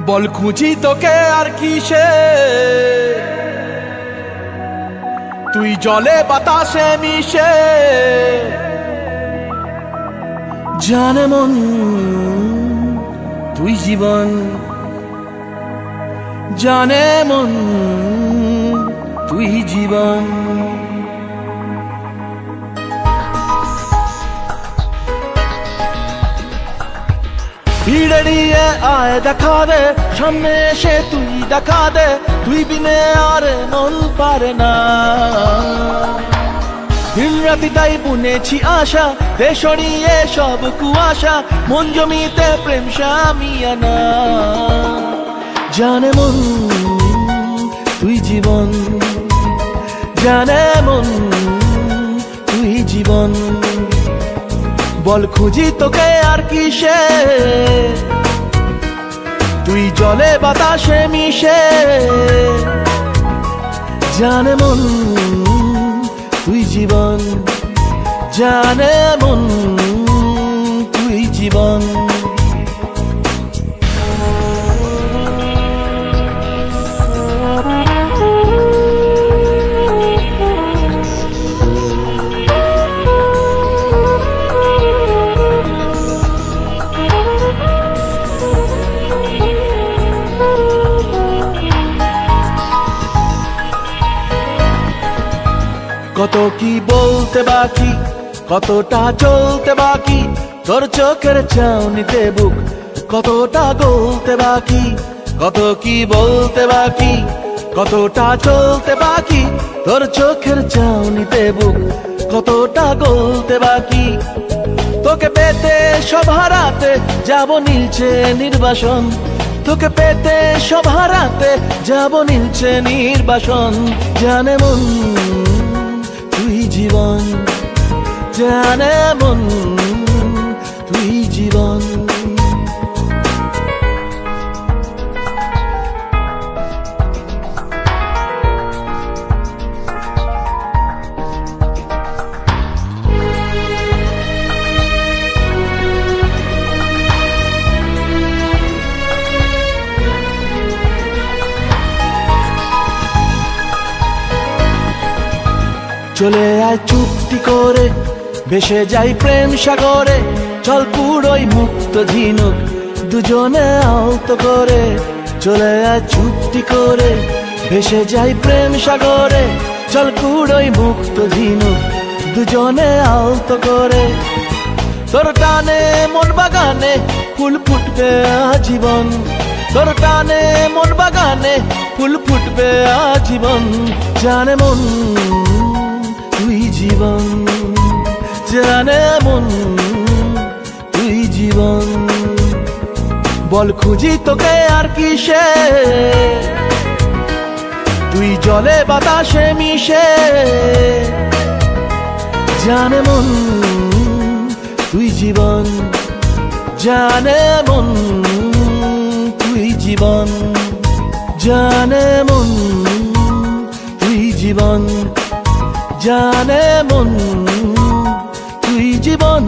বল খুঁজি তোকে আর কিসে, তুই জলে বাতাসে মিশে। জানে মন তুই জীবন, জানে মন তুই জীবন। ভিড়ে নিয়ে আয় দেখা দে, সামনে এসে তুই দেখা দে, তুই বিনে আর মন পারে না। দিন রাতি তাই বুনেছি আশা, দে সরিয়ে সব কুয়াশা, মন জমিতে প্রেম শামিয়ানা। জানে মন তুই জীবন, জানে মন তুই জীবন। বল খুঁজি তোকে আর কিসে, তুই জলে বাতাসে মিশে। জানে মন তুই জীবন, জানে মন তুই জীবন। কত কি বলতে বাকি, কতটা চলতে বাকি, তোর চোখের চাউনিতে বুক কতটা গলতে বাকি। কত কি বলতে বাকি, কতটা চলতে বাকি, তোর চোখের চাউনিতে বুক কতটা গলতে বাকি। তোকে পেতে সব হারাতে যাব নীলছে নির্বাসন, তোকে পেতে সব হারাতে যাব নীলছে নির্বাসন। জানে মন তুই জীবন, জানে মন তুই জীবন। চলে আয় চুক্তি করে, ভেসে যাই প্রেম সাগরে, চল পুরোই মুক্ত ঝিনুক দুজনে আলত করে। চলে আয় চুক্তি করে, ভেসে যাই প্রেম সাগরে, চল পুরোই মুক্ত ঝিনুক দুজনে আলত করে। তোর টানে মন বাগানে ফুল ফুটবে আজীবন, তোর টানে মন বাগানে ফুল ফুটবে আজীবন। জানে মন তুই জীবন, জানে মন তুই জীবন। বল খুঁজি তোকে আর কিসে, তুই জলে বাতাসে মিশে। জানে মন তুই জীবন, জানে মন তুই জীবন। জানে মন তুই জীবন, জানে মন তুই জীবন।